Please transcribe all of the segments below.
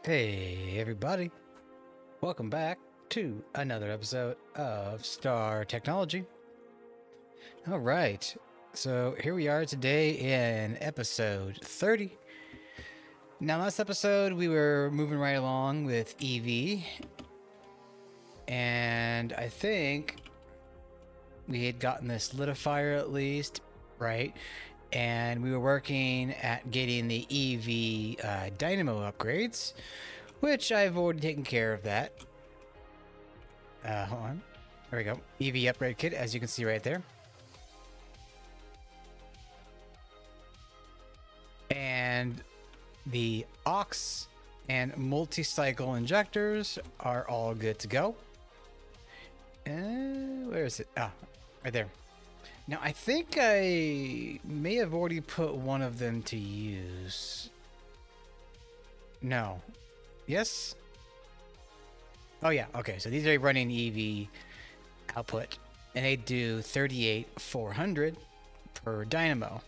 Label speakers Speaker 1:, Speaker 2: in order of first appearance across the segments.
Speaker 1: Hey everybody, welcome back to another episode of Star Technology. All right, so here we are today in episode 30. Now, last episode we were moving right along with EV, and I think we had gotten this solidifier at least, right? And we were working at getting the EV dynamo upgrades, which I've already taken care of that. Hold on. There we go. EV upgrade kit, as you can see right there. And the aux and multi-cycle injectors are all good to go. Where is it? Ah, right there. Now, I think I may have already put one of them to use. No. Yes? Oh, yeah. Okay, so these are running EV output, and they do 38,400 per dynamo.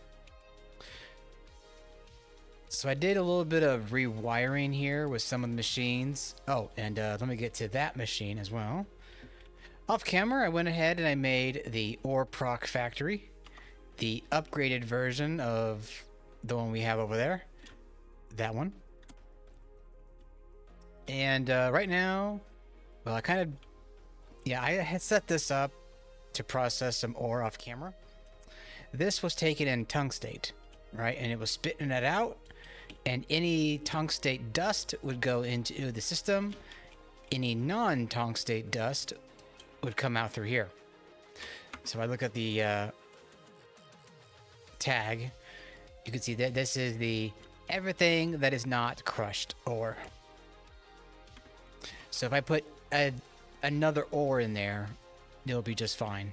Speaker 1: So I did a little bit of rewiring here with some of the machines. Oh, and let me get to that machine as well. Off camera, I went ahead and I made the ore proc factory, the upgraded version of the one we have over there, that one. And right now, well, I had set this up to process some ore off camera. This was taken in tungstate, right? And it was spitting that out, and any tungstate dust would go into the system. Any non-tungstate dust would come out through here. So if I look at the tag, you can see that this is the everything that is not crushed ore. So if I put another ore in there, it'll be just fine.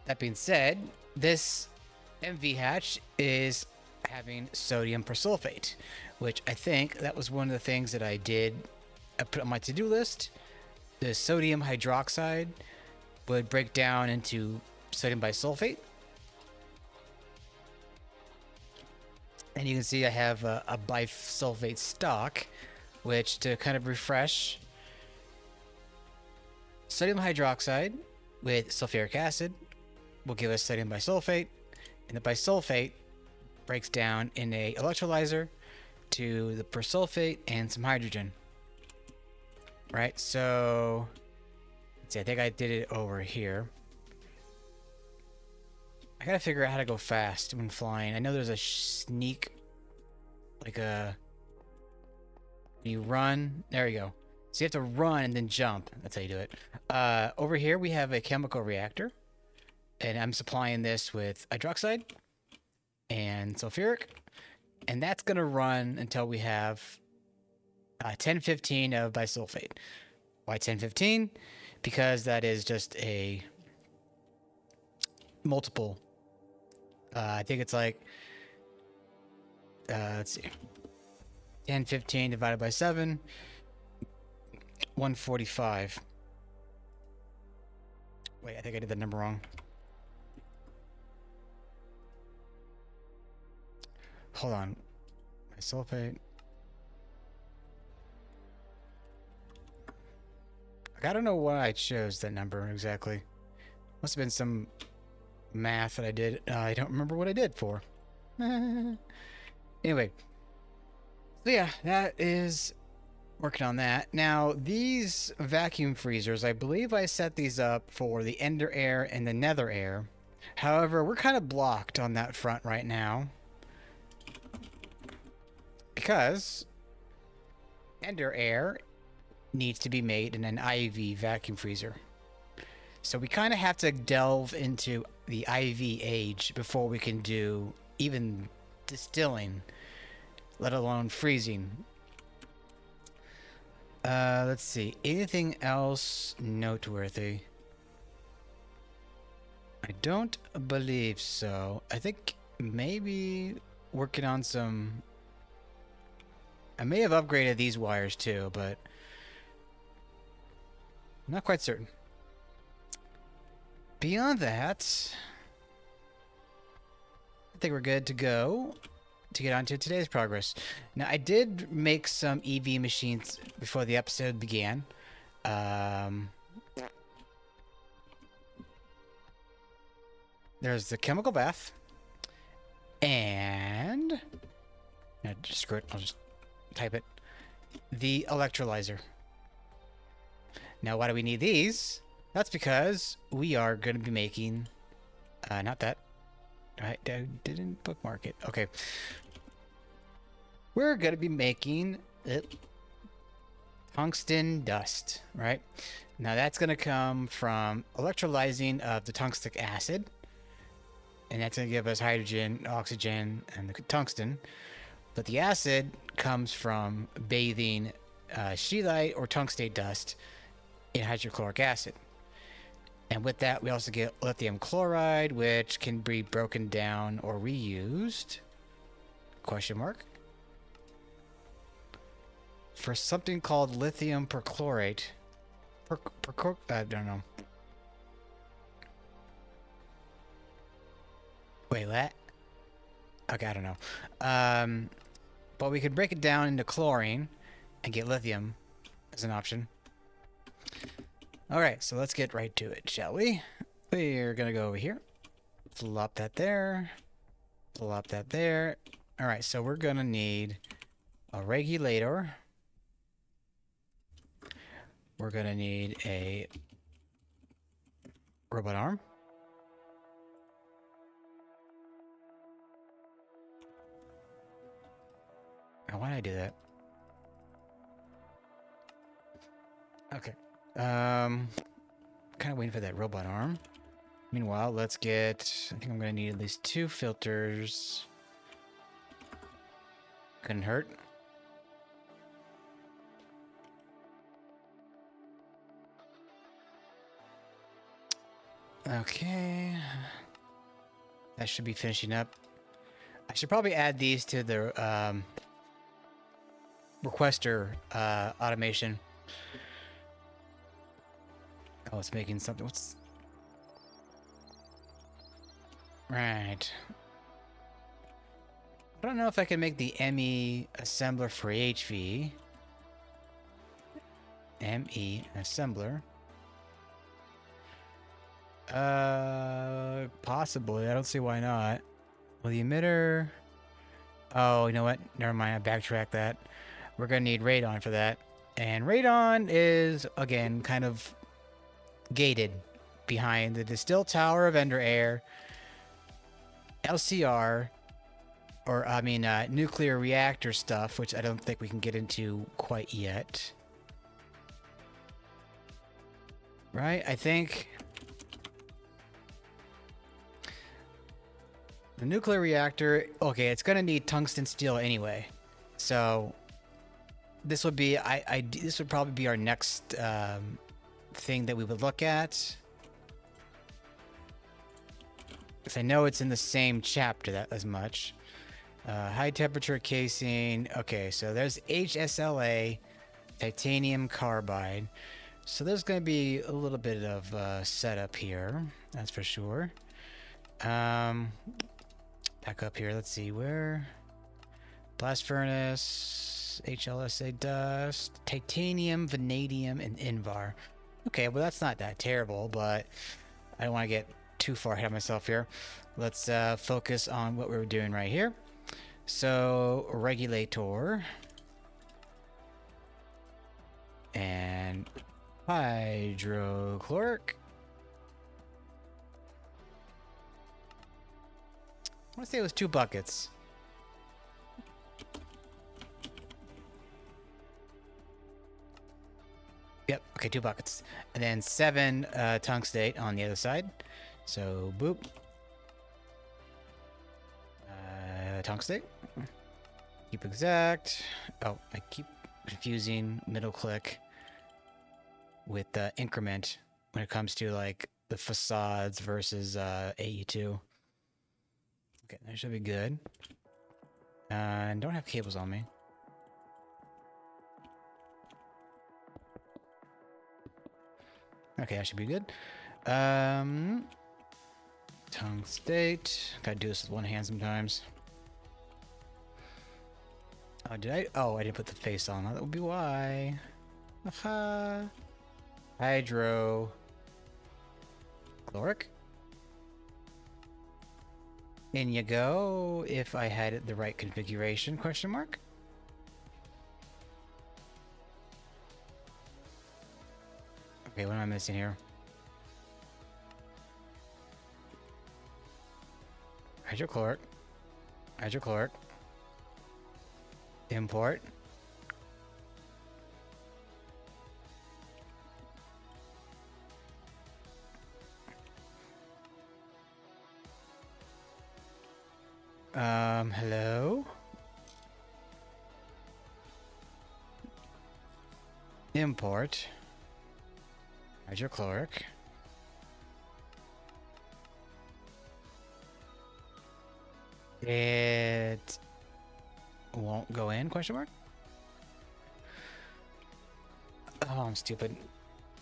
Speaker 1: That being said, this MV hatch is having sodium persulfate, which I think that was one of the things that I put on my to-do list. The sodium hydroxide would break down into sodium bisulfate. And you can see I have a bisulfate stock, which, to kind of refresh, sodium hydroxide with sulfuric acid will give us sodium bisulfate, and the bisulfate breaks down in a electrolyzer to the persulfate and some hydrogen. Right, so let's see, I think I did it over here. I gotta figure out how to go fast when flying. I know there's a sneak, like you run. There you go. So you have to run and then jump. That's how you do it. Over here we have a chemical reactor, and I'm supplying this with hydroxide and sulfuric, and that's gonna run until we have 1015 of bisulfate. Why 1015? Because that is just a multiple. I think it's like, let's see, 1015 divided by 7, 145. Wait, I think I did the number wrong. Hold on. Bisulfate. I don't know why I chose that number exactly. Must have been some math that I did. I don't remember what I did for. Anyway. So yeah, that is working on that. Now, these vacuum freezers, I believe I set these up for the Ender Air and the Nether Air. However, we're kind of blocked on that front right now, because Ender Air needs to be made in an IV vacuum freezer. So we kind of have to delve into the IV age before we can do even distilling, let alone freezing. Let's see. Anything else noteworthy? I don't believe so. I think maybe working on some... I may have upgraded these wires too, but not quite certain. Beyond that, I think we're good to go. to get on to today's progress. Now, I did make some EV machines before the episode began. There's the chemical bath. And... no, just screw it. I'll just type it. The electrolyzer. Now, why do we need these? That's because we are going to be making... not that. I didn't bookmark it. Okay. We're going to be making tungsten dust, right? Now, that's going to come from electrolyzing of the tungstic acid. And that's going to give us hydrogen, oxygen, and the tungsten. But the acid comes from bathing scheelite or tungstate dust in hydrochloric acid. And with that, we also get lithium chloride, which can be broken down or reused. Question mark. For something called lithium perchlorate. I don't know. Wait, what? Okay, I don't know. But we could break it down into chlorine and get lithium as an option. Alright, so let's get right to it, shall we? We're gonna go over here. Flop that there. Flop that there. Alright, so we're gonna need a regulator. We're gonna need a robot arm. Why did I do that? Okay. Kind of waiting for that robot arm. Meanwhile, let's get... I think I'm going to need at least 2 filters. Couldn't hurt. Okay. That should be finishing up. I should probably add these to the requester automation. Oh, it's making something. What's... right. I don't know if I can make the ME assembler for HV. ME assembler. Possibly. I don't see why not. Well, the emitter... oh, you know what? Never mind. I backtracked that. We're going to need radon for that. And radon is, again, kind of gated behind the distilled tower of Ender Air, LCR, or, I mean, nuclear reactor stuff, which I don't think we can get into quite yet. Right? I think... the nuclear reactor, okay, it's gonna need tungsten steel anyway. So this would be, this would probably be our next thing that we would look at. Because I know it's in the same chapter that as much. High temperature casing. Okay, so there's HSLA, titanium carbide. So there's going to be a little bit of setup here. That's for sure. Back up here. Let's see where. Blast furnace, HLSA dust, titanium, vanadium, and Invar. Okay, well that's not that terrible, but I don't want to get too far ahead of myself here. Let's focus on what we were doing right here. So, regulator. And hydrochloric. I want to say it was 2 buckets. Yep, okay, 2 buckets. And then 7 tungstate on the other side. So, boop. Tungstate. Keep exact. Oh, I keep confusing middle click with increment when it comes to like the facades versus AE2. Okay, that should be good. And don't have cables on me. Okay, that should be good. Tungstate. Gotta do this with one hand sometimes. Oh, did I? Oh, I didn't put the face on. That would be why. Aha. Hydro. Chloric. In you go. If I had it the right configuration, question mark. Okay, what am I missing here? Hydrochloric. Hydrochloric. Import. Hello? Import. Hydrochloric. It won't go in, question mark? Oh, I'm stupid.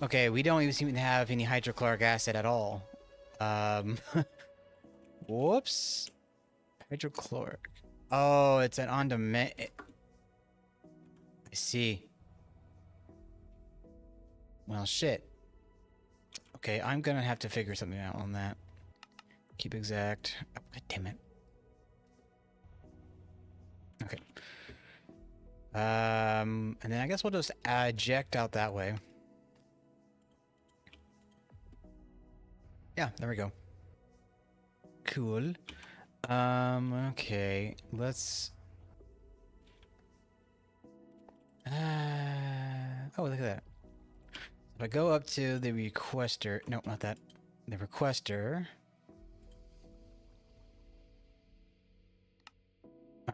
Speaker 1: Okay, we don't even seem to have any hydrochloric acid at all. Whoops. Hydrochloric. Oh, it's an on-demand. I see. Well, shit. Okay, I'm gonna have to figure something out on that. Keep exact. Oh, God damn it. Okay. And then I guess we'll just eject out that way. Yeah, there we go. Cool. Okay. Let's... oh, look at that. If I go up to the requester... No, not that. The requester...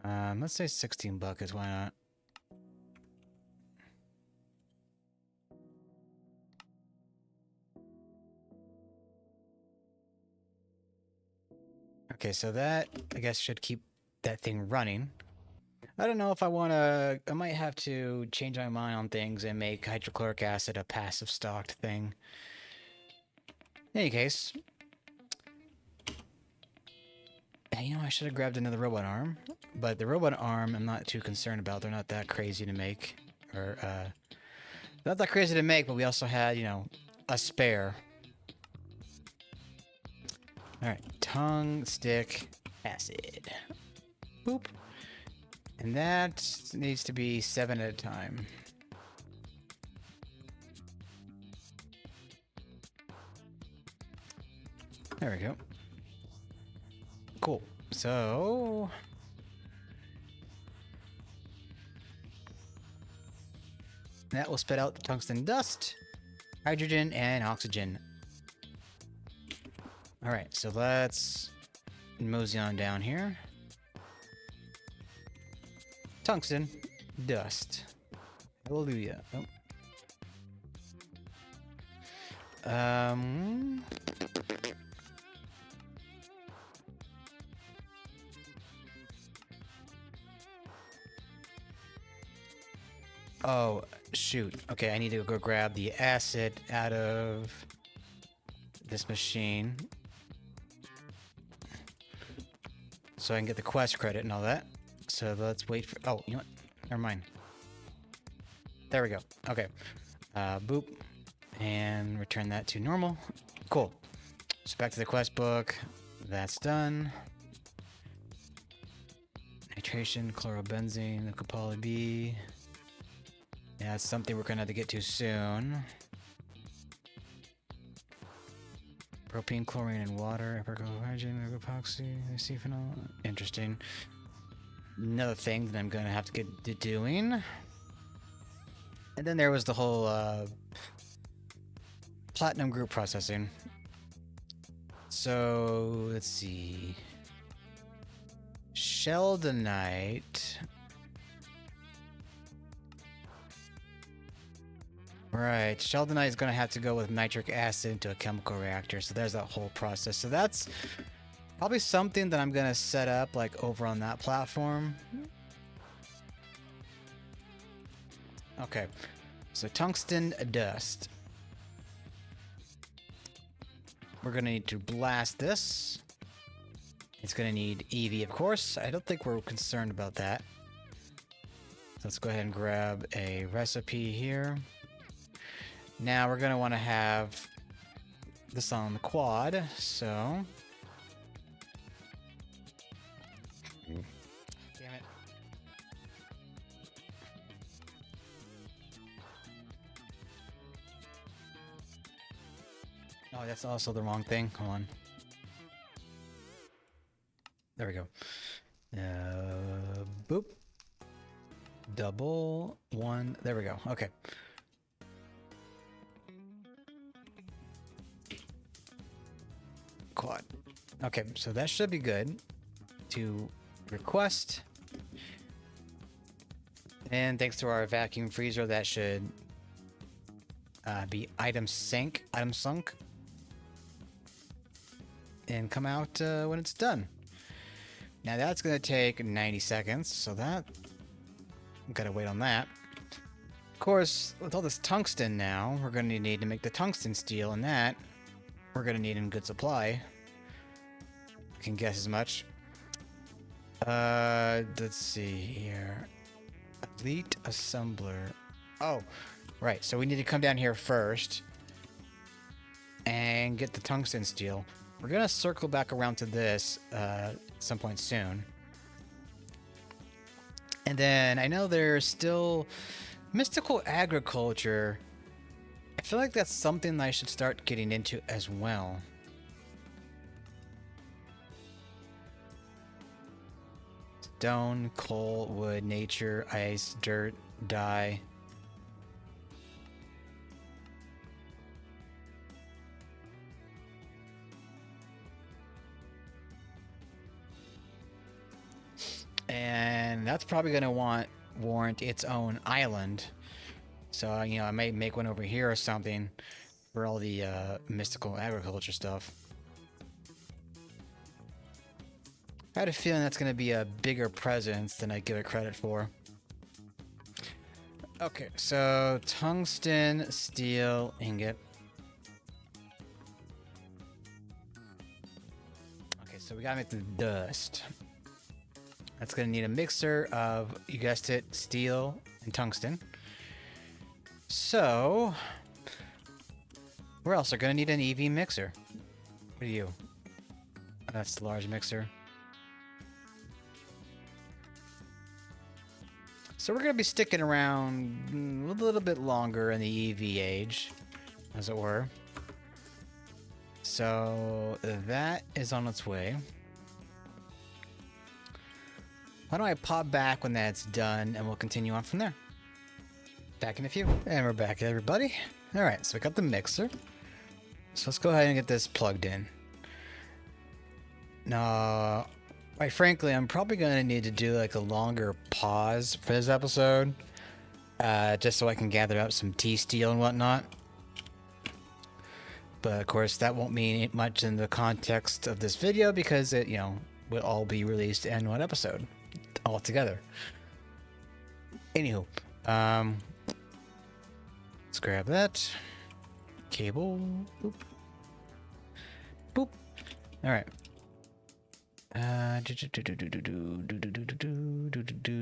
Speaker 1: let's say 16 buckets, why not? Okay, so that, I guess, should keep that thing running. I don't know if I want to... I might have to change my mind on things and make hydrochloric acid a passive stocked thing. In any case... You know, I should have grabbed another robot arm. But the robot arm, I'm not too concerned about. They're not that crazy to make. Or, not that crazy to make, but we also had, you know, a spare. Alright, tungstic acid. Boop. And that needs to be 7 at a time. There we go. Cool. So... that will spit out the tungsten dust, hydrogen, and oxygen. Alright, so let's mosey on down here. Tungsten dust. Hallelujah. Oh. Oh, shoot. Okay, I need to go grab the acid out of this machine. So I can get the quest credit and all that. So let's wait for... oh, you know what? Never mind. There we go. Okay. Boop. And return that to normal. Cool. So back to the quest book. That's done. Nitration, chlorobenzene, that could probably be... yeah, it's something we're gonna have to get to soon. Propene, chlorine, and water. Hygiene, epoxy, phenol. Interesting. Another thing that I'm gonna have to get to doing. And then there was the whole platinum group processing. So let's see. Sheldonite. Right, Sheldonite is going to have to go with nitric acid into a chemical reactor, so there's that whole process. So that's probably something that I'm going to set up like over on that platform. Okay, so tungsten dust. We're going to need to blast this. It's going to need EV, of course. I don't think we're concerned about that. Let's go ahead and grab a recipe here. Now we're going to want to have this on the quad, so... Damn it. Oh, that's also the wrong thing. Hold on. There we go. Boop. Double one. There we go. Okay. Quad. Okay, so that should be good to request. And thanks to our vacuum freezer, that should be item sunk, and come out when it's done. Now that's going to take 90 seconds, so that... gotta wait on that. Of course, with all this tungsten now, we're going to need to make the tungsten steel, and that we're going to need in good supply. I can guess as much. Let's see here. Elite assembler. Oh, right. So we need to come down here first and get the tungsten steel. We're going to circle back around to this at some point soon. And then I know there's still mystical agriculture. I feel like that's something that I should start getting into as well. Stone, coal, wood, nature, ice, dirt, dye. And that's probably going to warrant its own island. So, you know, I may make one over here or something for all the mystical agriculture stuff. I had a feeling that's going to be a bigger presence than I give it credit for. Okay, so Tungstensteel Ingot. Okay, so we got to make the dust. That's going to need a mixer of, you guessed it, steel and tungsten. So, we're also going to need an EV mixer. What are you? That's the large mixer. So we're going to be sticking around a little bit longer in the EV age, as it were. So that is on its way. Why don't I pop back when that's done, and we'll continue on from there. Back in a few. And we're back, everybody. Alright, so we got the mixer. So let's go ahead and get this plugged in. Now, quite frankly, I'm probably going to need to do like a longer pause for this episode. Just so I can gather up some T-steel and whatnot. But of course, that won't mean much in the context of this video because it, you know, will all be released in one episode. All together. Anywho, let's grab that cable. Boop. Boop. All right.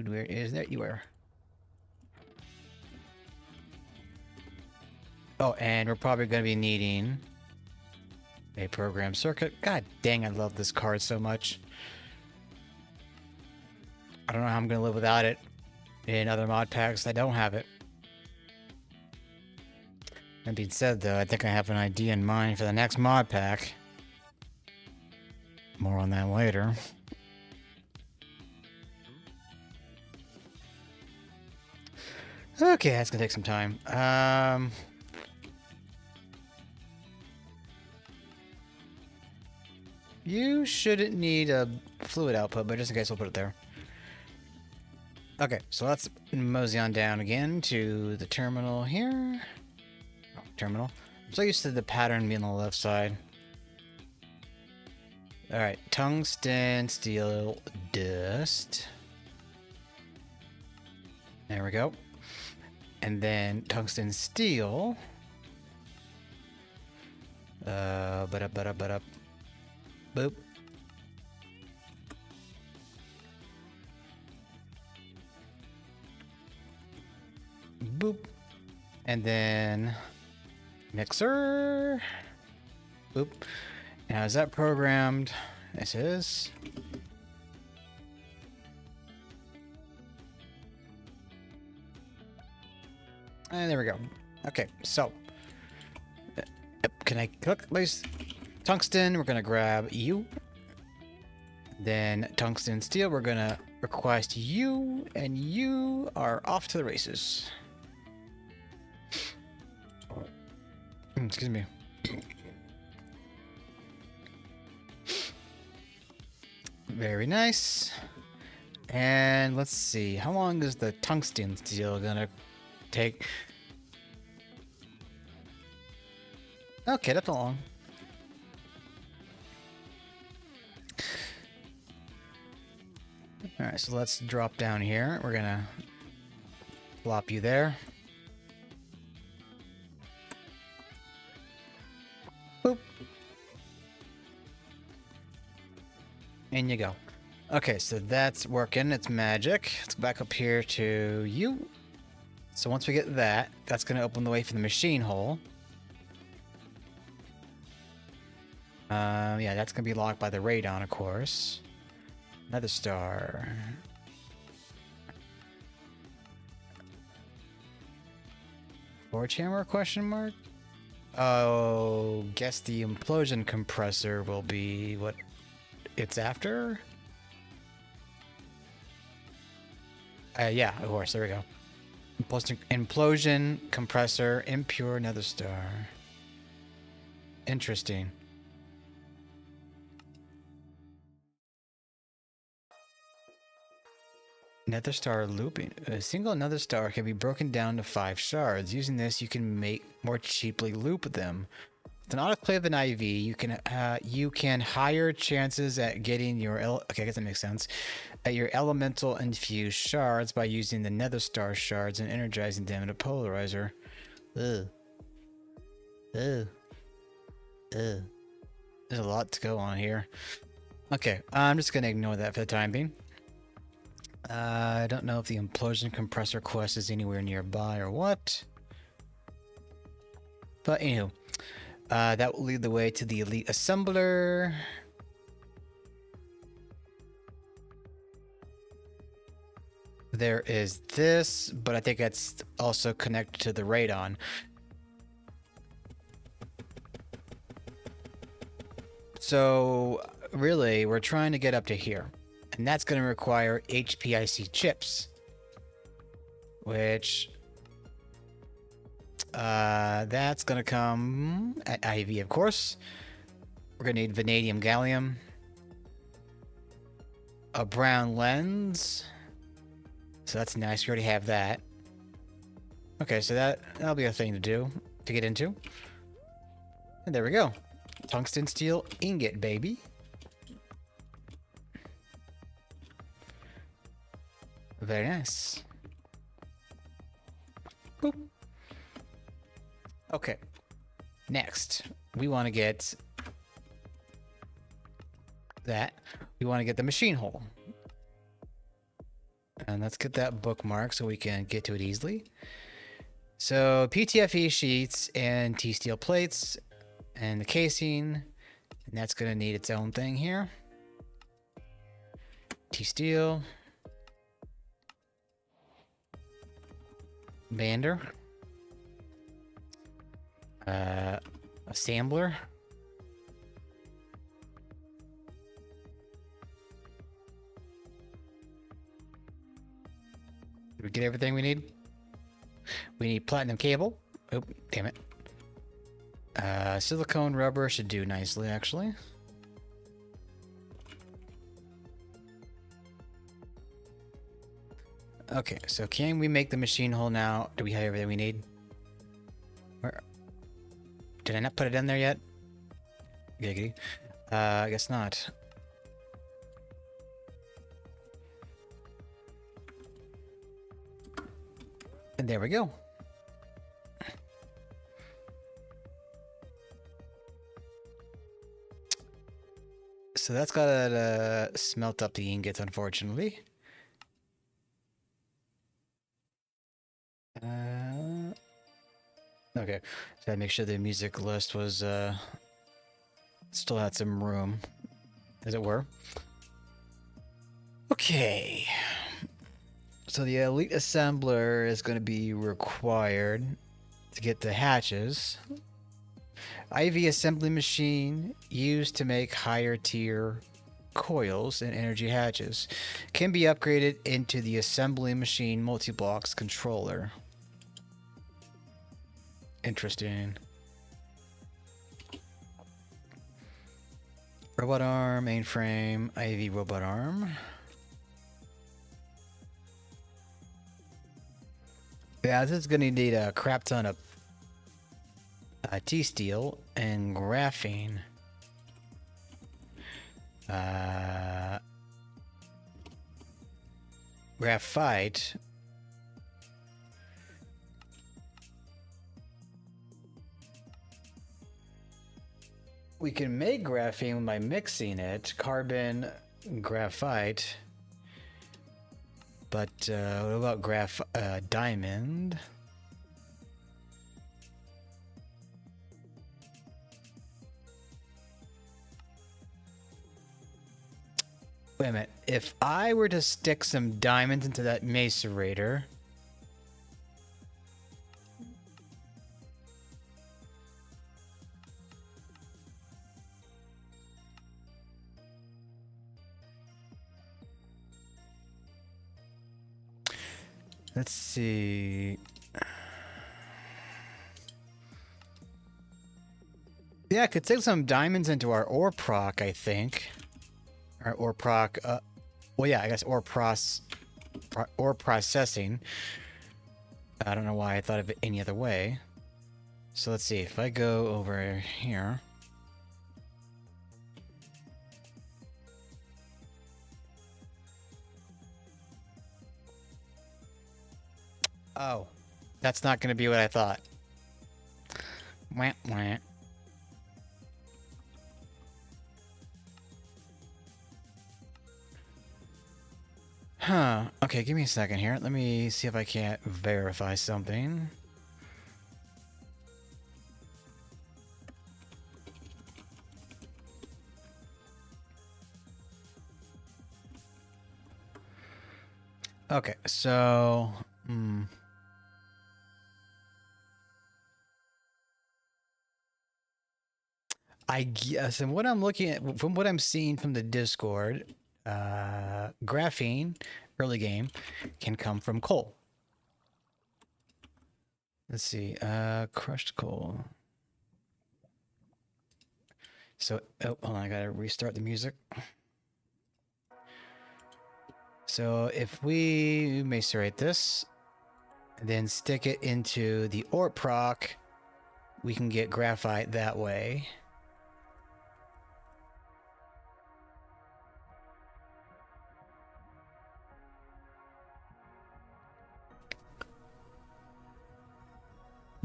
Speaker 1: Where is that? You are. Oh, and we're probably going to be needing a program circuit. God dang, I love this card so much. I don't know how I'm going to live without it in other mod packs that don't have it. That being said, though, I think I have an idea in mind for the next mod pack. More on that later. Okay, that's going to take some time. You shouldn't need a fluid output, but just in case, we'll put it there. Okay, so let's mosey on down again to the terminal here. Oh, terminal. I'm so used to the pattern being on the left side. Alright, Tungstensteel Dust. There we go. And then tungsten steel. Boop. Boop. And then mixer. Boop. Now is that programmed? This is. And there we go. Okay, so can I click please? Tungsten, we're gonna grab you. Then tungsten steel, we're gonna request you, and you are off to the races. Excuse me. Very nice. And let's see, how long is the tungsten steel gonna take? Okay, that's not long. All right, so let's drop down here. We're gonna plop you there. Boop. In you go. Okay, so that's working. It's magic. Let's go back up here to you. So once we get that, that's gonna open the way for the machine hole. Yeah, that's gonna be locked by the radon, of course. Another star. Forge hammer, question mark? Oh, guess the implosion compressor will be what it's after? Yeah, of course, there we go. Implosion compressor, impure nether star. Interesting. Nether star looping. A single nether star can be broken down to 5 shards. Using this, you can more cheaply loop them. With an autoclave and IV, you can higher chances at getting your okay, I guess that makes sense. At your elemental infused shards by using the nether star shards and energizing them in a polarizer. Ugh. Ugh. Ugh. There's a lot to go on here. Okay, I'm just gonna ignore that for the time being. I don't know if the implosion compressor quest is anywhere nearby or what. But anywho, that will lead the way to the elite assembler. There is this, but I think that's also connected to the radon. So really, we're trying to get up to here. And that's going to require HPIC chips. Which... that's going to come at IV, of course. We're going to need vanadium gallium. A brown lens. So that's nice. We already have that. Okay, so that'll be a thing to get into. And there we go. Tungstensteel Ingot, baby. Very nice. Boop. Okay. Next, we want to get that. We want to get the machine hole. And let's get that bookmark so we can get to it easily. So PTFE sheets and T-steel plates and the casing. And that's going to need its own thing here. T-steel. Bander. Assembler. Did we get everything we need? We need platinum cable. Oh, damn it. Silicone rubber should do nicely, actually. Okay, so can we make the machine hole now? Do we have everything we need? Where? Did I not put it in there yet? Giggity. I guess not. And there we go. So that's gotta smelt up the ingots, unfortunately. Okay, so I make sure the music list was still had some room, as it were. Okay, so the elite assembler is going to be required to get the hatches. IV assembly machine used to make higher tier coils and energy hatches can be upgraded into the assembly machine multi-blocks controller. Interesting. Robot arm, mainframe, IV robot arm. Yeah, this is gonna need a crap ton of T-steel and graphene. Graphite. We can make graphene by mixing it, carbon, graphite. But what about diamond? Wait a minute. If I were to stick some diamonds into that macerator, let's see. Yeah, I could take some diamonds into our ore proc, I think. Our ore proc, well, yeah, I guess ore processing. I don't know why I thought of it any other way. So let's see, if I go over here. Oh, that's not going to be what I thought. Wah, wah. Huh. Okay, give me a second here. Let me see if I can't verify something. Okay, so... I guess, and what I'm looking at, from what I'm seeing from the Discord, graphene, early game, can come from coal. Let's see, crushed coal. So, oh, hold on, I gotta restart the music. So if we macerate this, and then stick it into the ore proc, we can get graphite that way.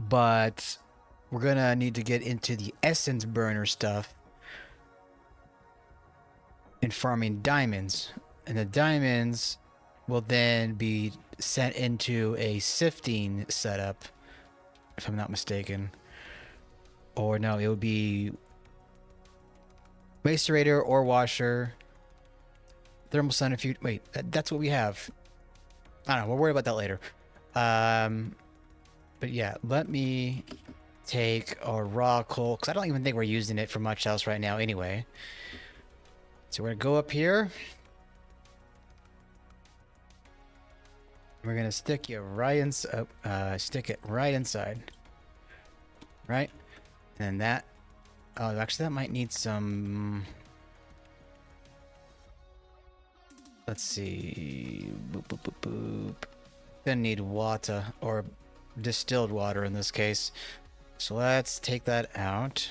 Speaker 1: But we're gonna need to get into the essence burner stuff and farming diamonds. And the diamonds will then be sent into a sifting setup, if I'm not mistaken. Or no, it would be macerator, ore washer, thermal centrifuge. Wait, that's what we have. I don't know, we'll worry about that later. But yeah, let me take our raw coal, because I don't even think we're using it for much else right now anyway. So we're gonna go up here. We're gonna stick you right inside. Stick it right inside. Right, and that. Oh, actually, that might need some. Let's see. Boop boop boop boop. Gonna need water or distilled water in this case. So let's take that out.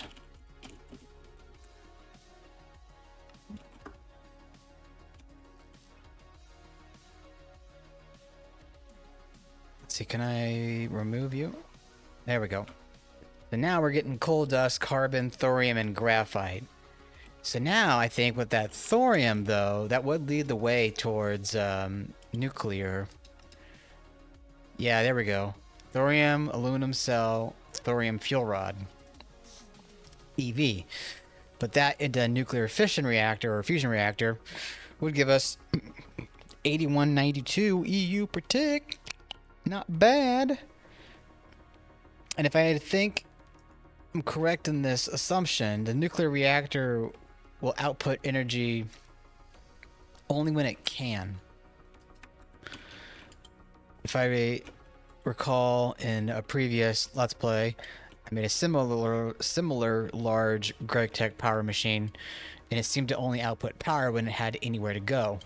Speaker 1: Let's see, can I remove you? There we go. So now we're getting coal dust, carbon, thorium, and graphite. So now I think with that thorium, though, that would lead the way towards nuclear. Yeah, there we go. Thorium, aluminum cell, thorium fuel rod, EV. But that into a nuclear fission reactor or fusion reactor would give us 8192 EU per tick. Not bad. And if I think I'm correct in this assumption, the nuclear reactor will output energy only when it can. If I recall in a previous Let's Play, I made a similar large GregTech power machine, and it seemed to only output power when it had anywhere to go.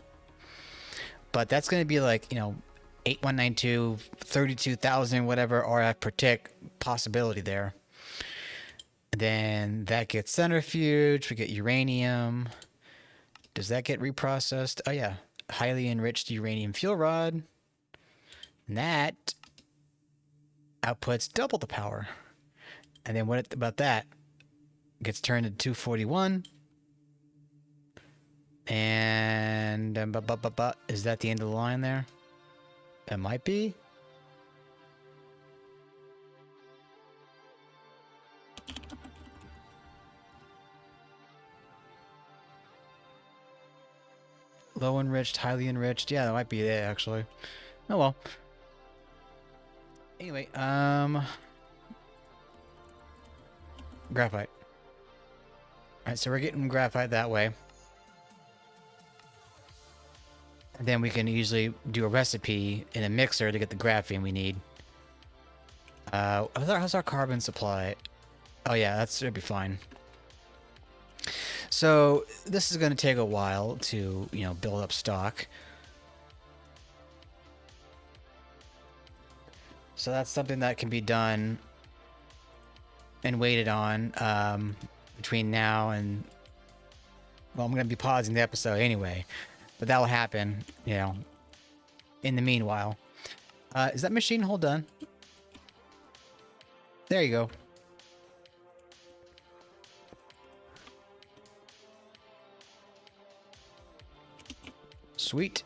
Speaker 1: But that's going to be like, 8192, 32,000, whatever RF per tick possibility there. Then that gets centrifuged, we get uranium. Does that get reprocessed? Oh yeah, highly enriched uranium fuel rod. And that outputs double the power. And then what about that? Gets turned into 241. And is that the end of the line there? It might be. Low enriched, highly enriched. Yeah, that might be it actually. Oh well. Anyway, graphite. Alright, so we're getting graphite that way. And then we can usually do a recipe in a mixer to get the graphene we need. How's our carbon supply? Oh yeah, that should be fine. So this is going to take a while to, build up stock. So that's something that can be done and waited on between now and, well, I'm going to be pausing the episode anyway, but that will happen, in the meanwhile. Is that machine hole done? There you go. Sweet.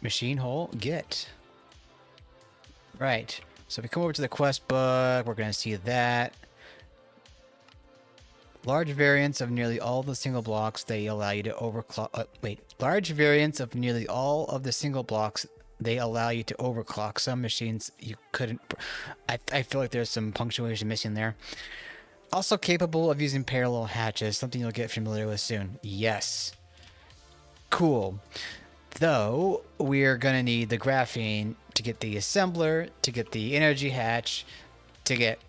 Speaker 1: Machine hole get. Right. So if we come over to the quest book, we're going to see that. Large variants of nearly all the single blocks they allow you to overclock. Large variants of nearly all of the single blocks they allow you to overclock. Some machines you couldn't. I feel like there's some punctuation missing there. Also capable of using parallel hatches, something you'll get familiar with soon. Yes. Cool. Though, we're going to need the graphene to get the assembler, to get the energy hatch, to get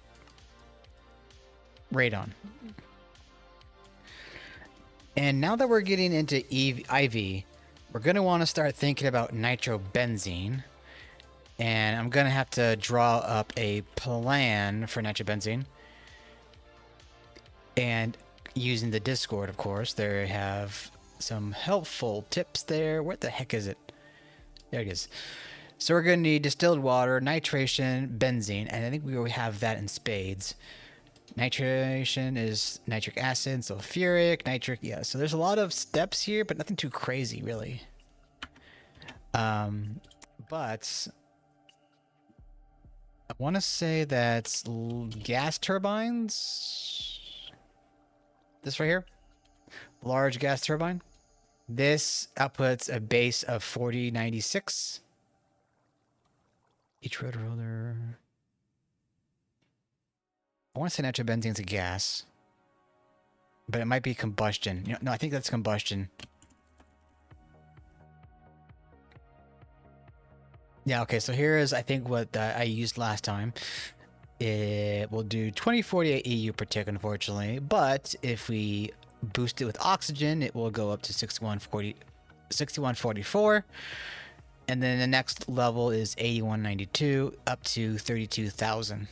Speaker 1: radon. And now that we're getting into IV, we're going to want to start thinking about nitrobenzene. And I'm going to have to draw up a plan for nitrobenzene. And using the Discord, of course, they have some helpful tips there. Where the heck is it? There it is. So we're going to need distilled water, nitration, benzene, and I think we already have that in spades. Nitration is nitric acid, sulfuric, nitric, yeah. So there's a lot of steps here, but nothing too crazy, really. But I want to say that's gas turbines. This right here, large gas turbine. This outputs a base of 4096. Each rotor. I want to say nitrobenzene's a gas, but it might be combustion. No, I think that's combustion. Yeah, okay, so here is, I think, what I used last time. It will do 2048 EU per tick, unfortunately, but if we boost it with oxygen, it will go up to 6144. And then the next level is 8192, up to 32,000.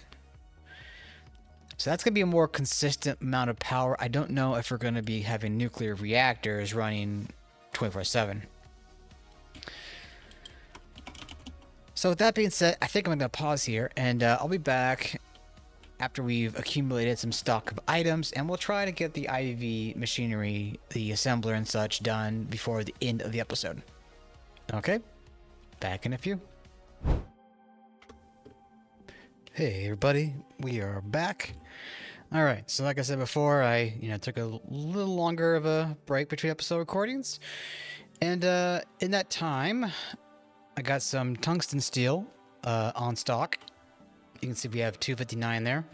Speaker 1: So that's going to be a more consistent amount of power. I don't know if we're going to be having nuclear reactors running 24/7. So with that being said, I think I'm going to pause here, and I'll be back after we've accumulated some stock of items, and we'll try to get the IV machinery, the assembler and such, done before the end of the episode. Okay, back in a few. Hey everybody, we are back. All right, so like I said before, I took a little longer of a break between episode recordings, and in that time, I got some tungsten steel on stock. You can see we have 259 there.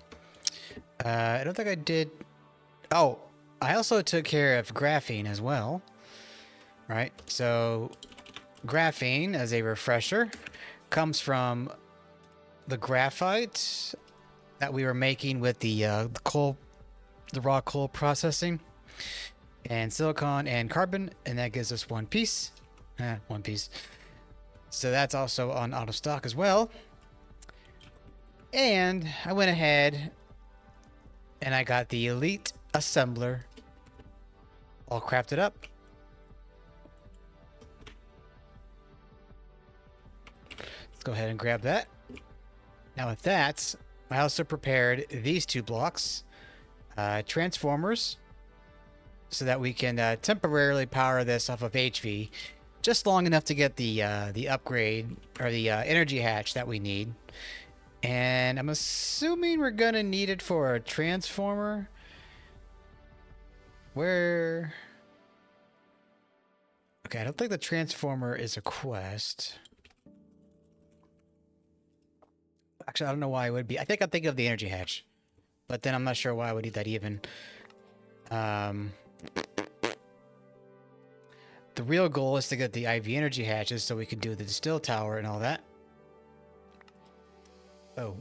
Speaker 1: I don't think I did. Oh, I also took care of graphene as well. Right, so graphene, as a refresher, comes from the graphite that we were making with the raw coal processing, and silicon and carbon, and that gives us one piece. One piece. So that's also on out of stock as well. And I went ahead and I got the Elite Assembler all crafted up. Let's go ahead and grab that. Now with that, I also prepared these two blocks, transformers, so that we can temporarily power this off of HV, just long enough to get the upgrade or the energy hatch that we need. And I'm assuming we're gonna need it for a transformer. Where? Okay, I don't think the transformer is a quest. Actually, I don't know why it would be. I think I'm thinking of the energy hatch, but then I'm not sure why I would need that even. The real goal is to get the IV energy hatches so we can do the distill tower and all that. Oh.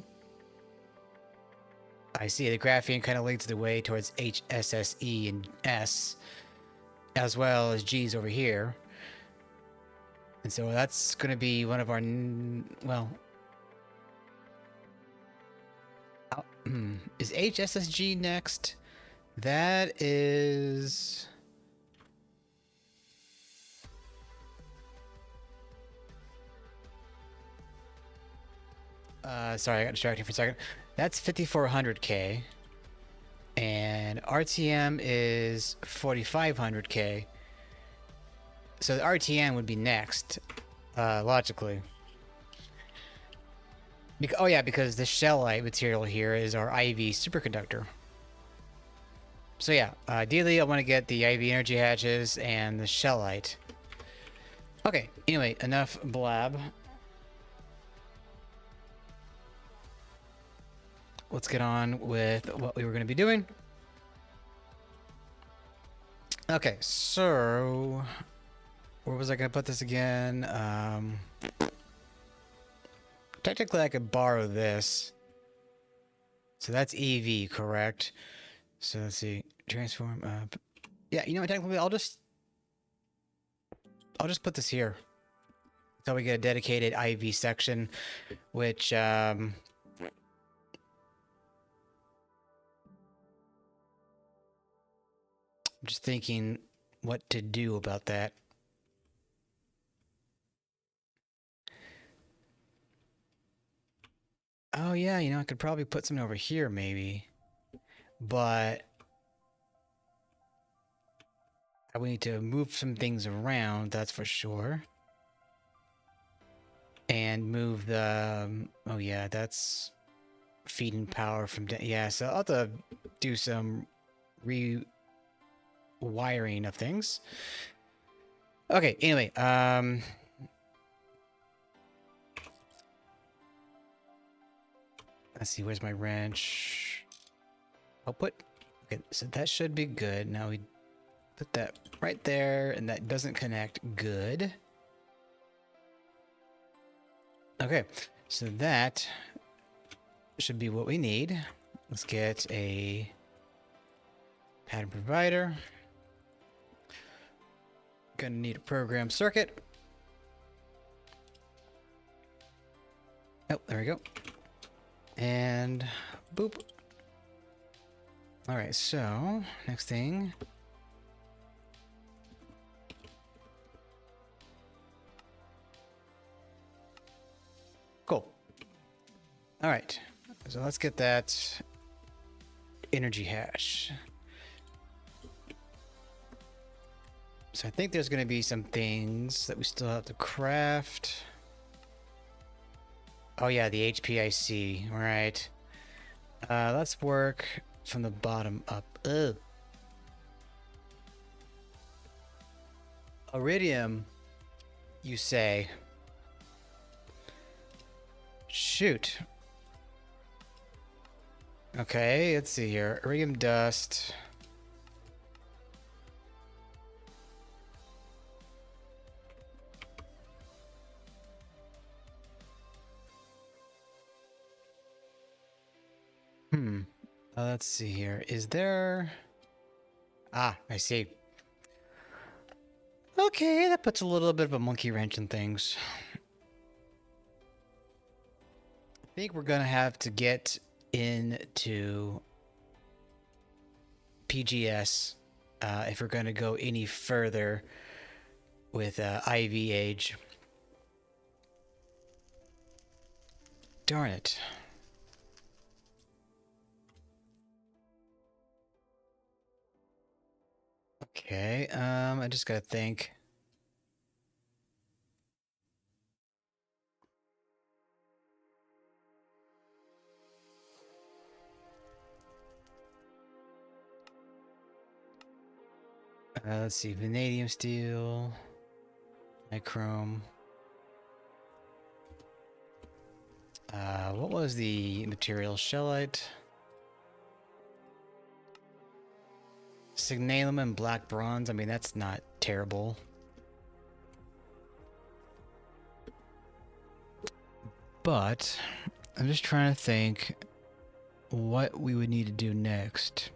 Speaker 1: I see. The graphene kind of leads the way towards HSSE and S, as well as G's over here. And so that's going to be one of our, well... is HSSG next? That is... sorry, I got distracted for a second. That's 5400K. And RTM is 4500K. So the RTM would be next, logically. Oh yeah, because the shellite material here is our IV superconductor. So yeah, ideally I want to get the IV energy hatches and the shellite. Okay, anyway, enough blab. Let's get on with what we were going to be doing. Okay, so where was I going to put this again? Technically, I could borrow this. So that's EV, correct? So let's see. Transform up. Yeah, you know what? Technically, I'll just put this here. So we get a dedicated IV section, which I'm just thinking what to do about that. Oh yeah, I could probably put something over here maybe. But we need to move some things around, that's for sure. And move the... oh yeah, that's feeding power from... yeah, so I'll have to do some rewiring of things. Okay, anyway, let's see, where's my wrench? Output? Okay, so that should be good. Now we put that right there, and that doesn't connect. Good. Okay, so that should be what we need. Let's get a pattern provider. Gonna need a program circuit. Oh, there we go. And boop. All right, so next thing. Cool. All right, so let's get that energy hash. So I think there's going to be some things that we still have to craft. Oh yeah, the HPIC, right. Let's work from the bottom up. Ugh. Iridium, you say? Shoot. Okay, let's see here. Iridium dust. Let's see here. Is there... Ah, I see. Okay, that puts a little bit of a monkey wrench in things. I think we're gonna have to get into PGS if we're gonna go any further with IV age. Darn it. Okay, I just gotta think. Let's see, vanadium steel, nichrome. What was the material? Shellite, signalum, and black bronze. I mean, that's not terrible. But I'm just trying to think what we would need to do next.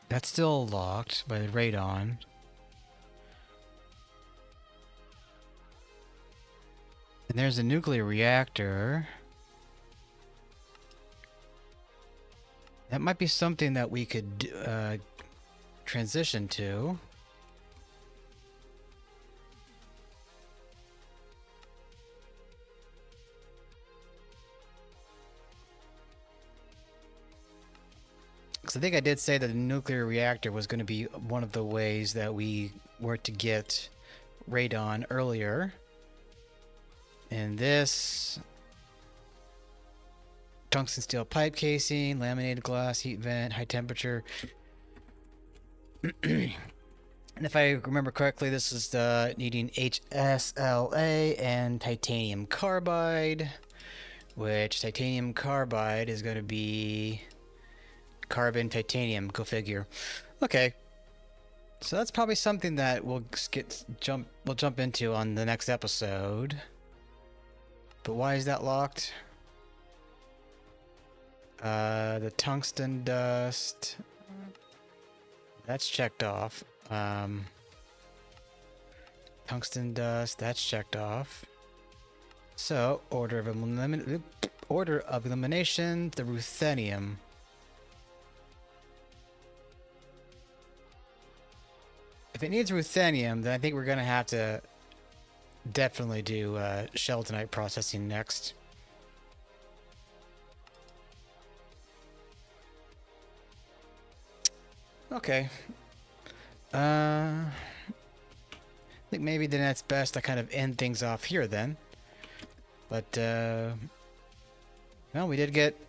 Speaker 1: That's still locked by the radon. And there's a nuclear reactor. That might be something that we could transition to. Because I think I did say that the nuclear reactor was going to be one of the ways that we were to get radon earlier. And this tungsten steel pipe casing, laminated glass, heat vent, high temperature. And if I remember correctly, this is needing HSLA and titanium carbide, which titanium carbide is going to be carbon titanium. Go figure. Okay, so that's probably something that we'll jump into on the next episode. But why is that locked? The tungsten dust, that's checked off. Tungsten dust, that's checked off. So order of elimination, the ruthenium. If it needs ruthenium, then I think we're gonna have to definitely do shelltonite processing next. Okay. I think maybe then it's best to kind of end things off here then. But well, we did get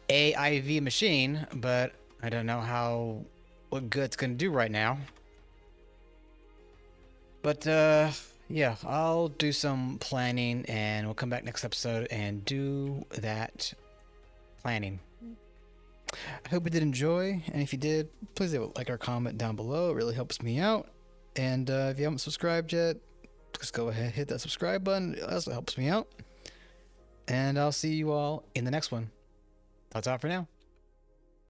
Speaker 1: a IV machine, but I don't know what good it's gonna do right now. But yeah, I'll do some planning and we'll come back next episode and do that planning. I hope you did enjoy, and if you did, please leave a like or comment down below. It really helps me out. And if you haven't subscribed yet, just go ahead, hit that subscribe button. It also helps me out. And I'll see you all in the next one. That's all for now.